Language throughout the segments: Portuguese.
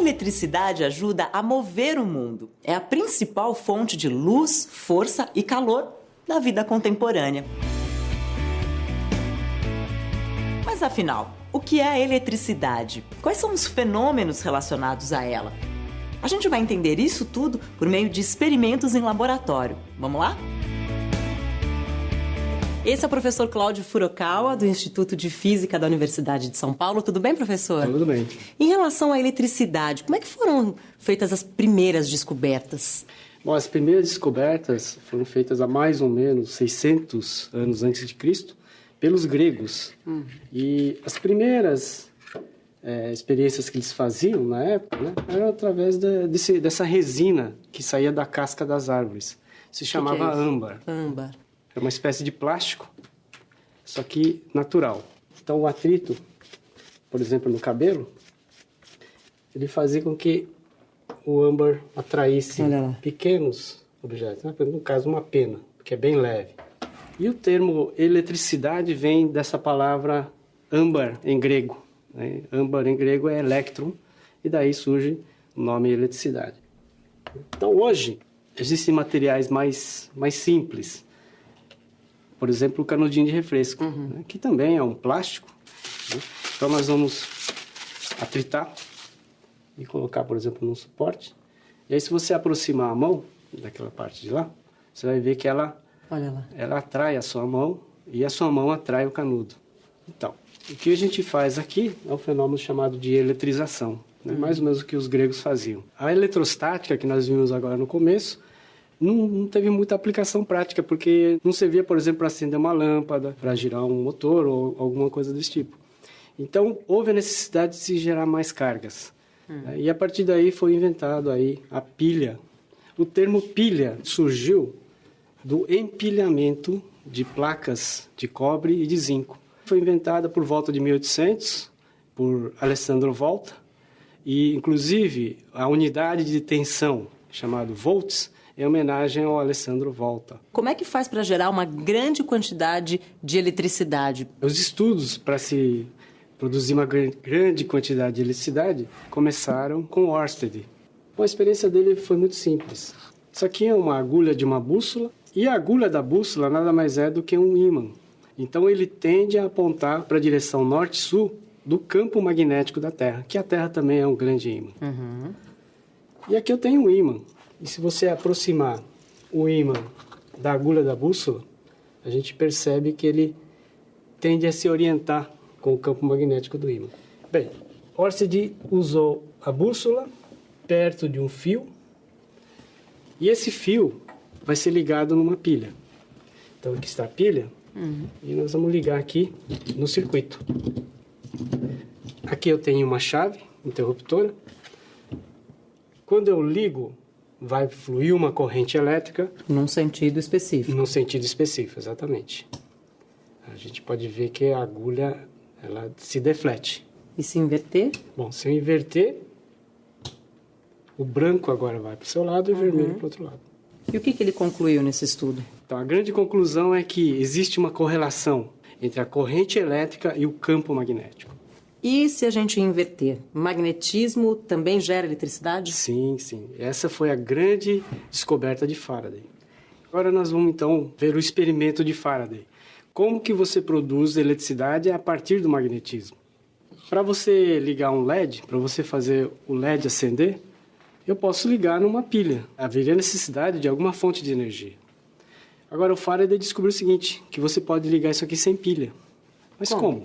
eletricidade ajuda a mover o mundo. É a principal fonte de luz, força e calor da vida contemporânea. Mas afinal, o que é a eletricidade? Quais são os fenômenos relacionados a ela? A gente vai entender isso tudo por meio de experimentos em laboratório. Vamos lá? Esse é o professor Cláudio Furukawa, do Instituto de Física da Universidade de São Paulo. Tudo bem, professor? Tudo bem. Em relação à eletricidade, como é que foram feitas as primeiras descobertas? Bom, as primeiras descobertas foram feitas há mais ou menos 600 anos antes de Cristo pelos gregos. E as primeiras experiências que eles faziam na época, né, eram através dessa resina que saía da casca das árvores. Se chamava âmbar. Âmbar. É uma espécie de plástico, só que natural. Então, o atrito, por exemplo, no cabelo, ele fazia com que o âmbar atraísse pequenos objetos, né? No caso, uma pena, que é bem leve. E o termo eletricidade vem dessa palavra âmbar em grego. Né? Âmbar em grego é elétron, e daí surge o nome eletricidade. Então, hoje, existem materiais mais simples. Por exemplo, o canudinho de refresco, né, que também é um plástico. Né? Então, nós vamos atritar e colocar, por exemplo, num suporte. E aí, se você aproximar a mão daquela parte de lá, você vai ver que ela atrai a sua mão e a sua mão atrai o canudo. Então, o que a gente faz aqui é um fenômeno chamado de eletrização, né? Mais ou menos o que os gregos faziam. A eletrostática, que nós vimos agora no começo, não teve muita aplicação prática, porque não servia, por exemplo, para acender uma lâmpada, para girar um motor ou alguma coisa desse tipo. Então, houve a necessidade de se gerar mais cargas. E a partir daí foi inventado aí a pilha. O termo pilha surgiu do empilhamento de placas de cobre e de zinco. Foi inventada por volta de 1800 por Alessandro Volta, e inclusive a unidade de tensão, chamada volts, em homenagem ao Alessandro Volta. Como é que faz para gerar uma grande quantidade de eletricidade? Os estudos para se produzir uma grande quantidade de eletricidade começaram com Ørsted. A experiência dele foi muito simples. Isso aqui é uma agulha de uma bússola, e a agulha da bússola nada mais é do que um ímã. Então ele tende a apontar para a direção norte-sul do campo magnético da Terra, que a Terra também é um grande ímã. E aqui eu tenho um ímã. E se você aproximar o ímã da agulha da bússola, a gente percebe que ele tende a se orientar com o campo magnético do ímã. Bem, Ørsted usou a bússola perto de um fio, e esse fio vai ser ligado numa pilha. Então aqui está a pilha, e nós vamos ligar aqui no circuito. Aqui eu tenho uma chave interruptora. Quando eu ligo, vai fluir uma corrente elétrica. Num sentido específico. Num sentido específico, exatamente. A gente pode ver que a agulha ela se deflete. E se inverter? Bom, se eu inverter, o branco agora vai para o seu lado e o vermelho para o outro lado. E o que ele concluiu nesse estudo? Então, a grande conclusão é que existe uma correlação entre a corrente elétrica e o campo magnético. E se a gente inverter? Magnetismo também gera eletricidade? Sim, sim. Essa foi a grande descoberta de Faraday. Agora nós vamos, então, ver o experimento de Faraday. Como que você produz eletricidade a partir do magnetismo? Para você ligar um LED, para você fazer o LED acender, eu posso ligar numa pilha. Haveria necessidade de alguma fonte de energia. Agora, o Faraday descobriu o seguinte, que você pode ligar isso aqui sem pilha. Mas como?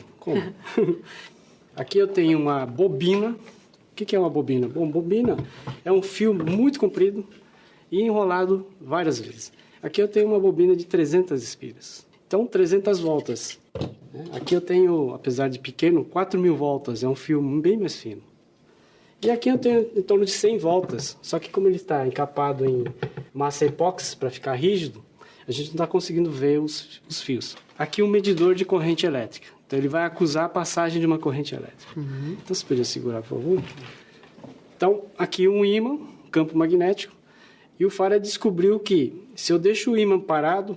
Aqui eu tenho uma bobina. O que é uma bobina? Bom, bobina é um fio muito comprido e enrolado várias vezes. Aqui eu tenho uma bobina de 300 espiras. Então, 300 voltas. Aqui eu tenho, apesar de pequeno, 4.000 voltas. É um fio bem mais fino. E aqui eu tenho em torno de 100 voltas. Só que como ele está encapado em massa epóxi para ficar rígido, a gente não está conseguindo ver os fios. Aqui um medidor de corrente elétrica. Então, ele vai acusar a passagem de uma corrente elétrica. Então, você podia segurar, por favor? Então, aqui um ímã, campo magnético. E o Faraday descobriu que, se eu deixo o ímã parado,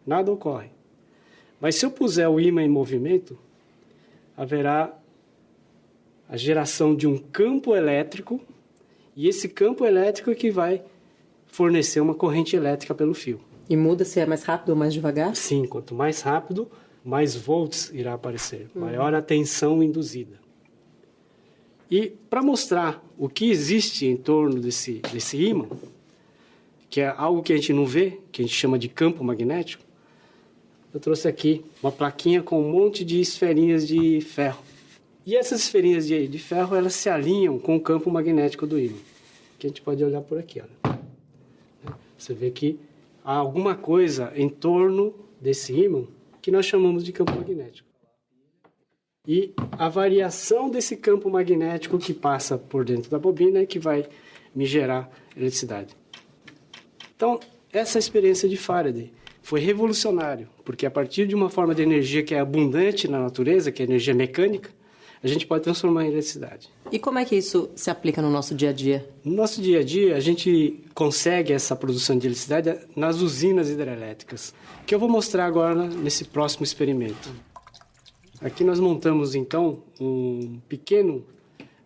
nada ocorre. Mas se eu puser o ímã em movimento, haverá a geração de um campo elétrico, e esse campo elétrico é que vai fornecer uma corrente elétrica pelo fio. E muda se é mais rápido ou mais devagar? Sim, quanto mais rápido, mais volts irá aparecer, maior a tensão induzida. E para mostrar o que existe em torno desse ímã, que é algo que a gente não vê, que a gente chama de campo magnético, eu trouxe aqui uma plaquinha com um monte de esferinhas de ferro. E essas esferinhas de ferro, elas se alinham com o campo magnético do ímã, que a gente pode olhar por aqui. Olha. Você vê que há alguma coisa em torno desse ímã que nós chamamos de campo magnético. E a variação desse campo magnético que passa por dentro da bobina é que vai me gerar eletricidade. Então, essa experiência de Faraday foi revolucionária, porque a partir de uma forma de energia que é abundante na natureza, que é energia mecânica, a gente pode transformar em eletricidade. E como é que isso se aplica no nosso dia a dia? No nosso dia a dia, a gente consegue essa produção de eletricidade nas usinas hidrelétricas, que eu vou mostrar agora nesse próximo experimento. Aqui nós montamos, então, um pequeno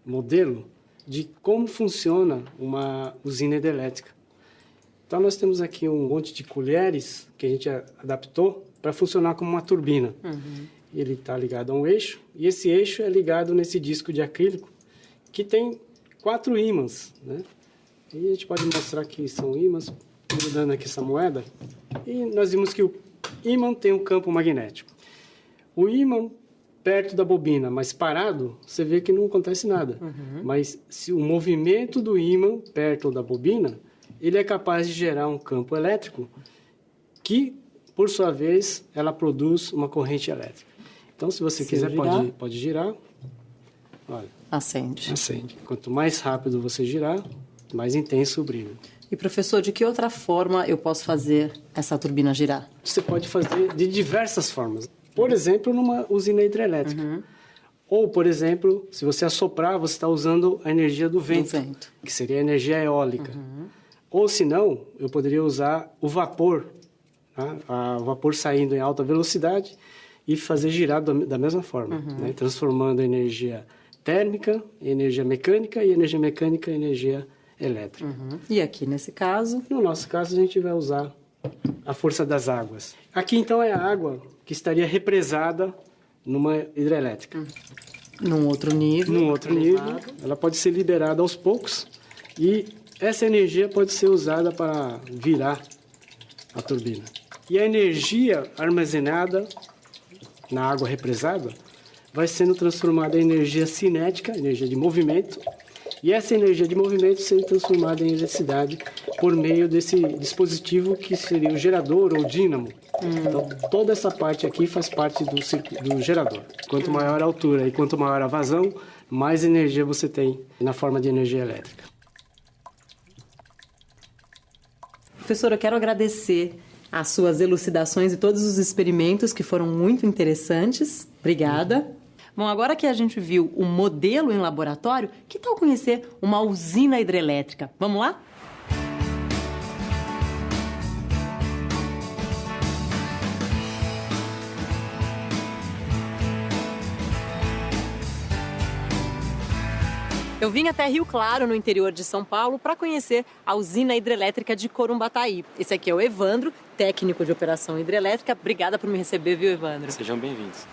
modelo de como funciona uma usina hidrelétrica. Então, nós temos aqui um monte de colheres que a gente adaptou para funcionar como uma turbina. Ele está ligado a um eixo, e esse eixo é ligado nesse disco de acrílico, que tem 4 ímãs, né? E a gente pode mostrar que são ímãs, grudando aqui essa moeda, e nós vimos que o ímã tem um campo magnético. O ímã perto da bobina, mas parado, você vê que não acontece nada. Mas se o movimento do ímã perto da bobina, ele é capaz de gerar um campo elétrico que, por sua vez, ela produz uma corrente elétrica. Então, se você quiser, pode girar. Olha. Acende. Acende. Quanto mais rápido você girar, mais intenso o brilho. E, professor, de que outra forma eu posso fazer essa turbina girar? Você pode fazer de diversas formas. Por exemplo, numa usina hidrelétrica. Ou, por exemplo, se você assoprar, você está usando a energia do vento, que seria a energia eólica. Ou, se não, eu poderia usar o vapor, tá? O vapor saindo em alta velocidade e fazer girar da mesma forma, né? Transformando a energia térmica em energia mecânica e energia mecânica em energia elétrica. E aqui, nesse caso? No nosso caso, a gente vai usar a força das águas. Aqui, então, é a água que estaria represada numa hidrelétrica. Num outro nível. Num outro nível. Ela pode ser liberada aos poucos e essa energia pode ser usada para virar a turbina. E a energia armazenada na água represada vai sendo transformada em energia cinética, energia de movimento, e essa energia de movimento sendo transformada em eletricidade por meio desse dispositivo que seria o gerador ou dínamo. Então, toda essa parte aqui faz parte do gerador. Quanto maior a altura e quanto maior a vazão, mais energia você tem na forma de energia elétrica. Professor, eu quero agradecer as suas elucidações e todos os experimentos que foram muito interessantes. Obrigada. Bom, agora que a gente viu o modelo em laboratório, que tal conhecer uma usina hidrelétrica? Vamos lá? Eu vim até Rio Claro, no interior de São Paulo, para conhecer a usina hidrelétrica de Corumbataí. Esse aqui é o Evandro, técnico de operação hidrelétrica. Obrigada por me receber, viu, Evandro? Sejam bem-vindos.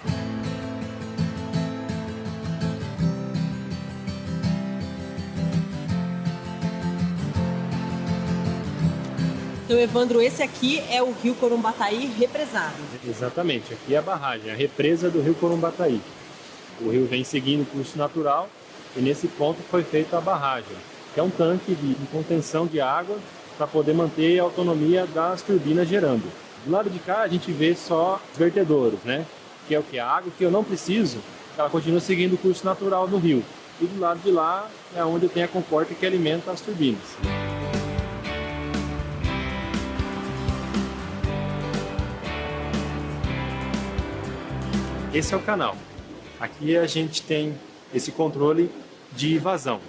Então, Evandro, esse aqui é o rio Corumbataí represado. Exatamente, aqui é a barragem, a represa do rio Corumbataí. O rio vem seguindo o curso natural e nesse ponto foi feita a barragem, que é um tanque de contenção de água para poder manter a autonomia das turbinas gerando. Do lado de cá a gente vê só os vertedouros, né? Que é o que? A água que eu não preciso, ela continua seguindo o curso natural do rio. E do lado de lá é onde tem a comporta que alimenta as turbinas. Esse é o canal. Aqui a gente tem esse controle de vazão.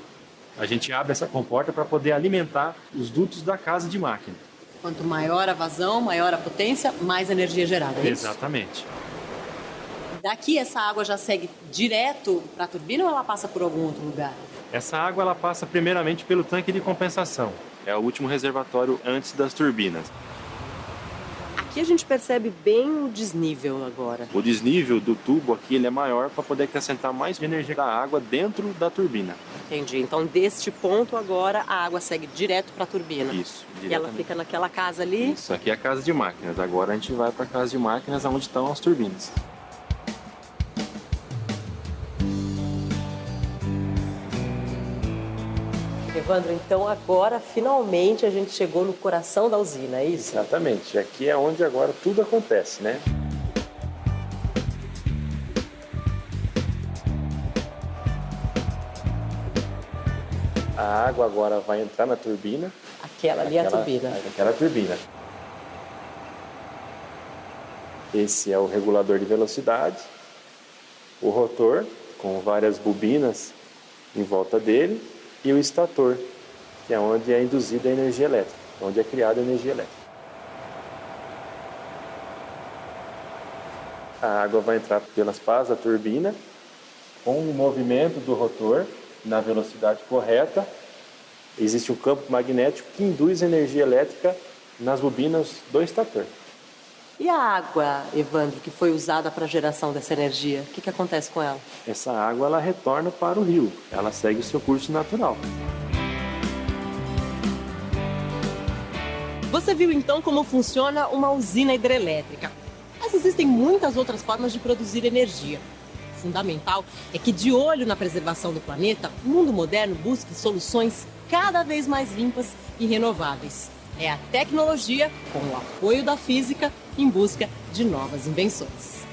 A gente abre essa comporta para poder alimentar os dutos da casa de máquina. Quanto maior a vazão, maior a potência, mais energia gerada. É isso? Exatamente. Daqui essa água já segue direto para a turbina ou ela passa por algum outro lugar? Essa água ela passa primeiramente pelo tanque de compensação. É o último reservatório antes das turbinas. Aqui a gente percebe bem o desnível agora. O desnível do tubo aqui ele é maior para poder acrescentar mais energia da água dentro da turbina. Entendi. Então, deste ponto agora, a água segue direto para a turbina. Isso, e ela fica naquela casa ali? Isso, aqui é a casa de máquinas. Agora a gente vai para a casa de máquinas onde estão as turbinas. Evandro, então agora finalmente a gente chegou no coração da usina, é isso? Exatamente. Aqui é onde agora tudo acontece, né? A água agora vai entrar na turbina. Aquela ali é a turbina. Aquela turbina. Esse é o regulador de velocidade. O rotor, com várias bobinas em volta dele. E o estator, que é onde é induzida a energia elétrica, onde é criada a energia elétrica. A água vai entrar pelas pás da turbina, com o movimento do rotor na velocidade correta. Existe um campo magnético que induz energia elétrica nas bobinas do estator. E a água, Evandro, que foi usada para a geração dessa energia, o que acontece com ela? Essa água ela retorna para o rio, ela segue o seu curso natural. Você viu então como funciona uma usina hidrelétrica. Mas existem muitas outras formas de produzir energia. O fundamental é que, de olho na preservação do planeta, o mundo moderno busque soluções cada vez mais limpas e renováveis. É a tecnologia, com o apoio da física, em busca de novas invenções.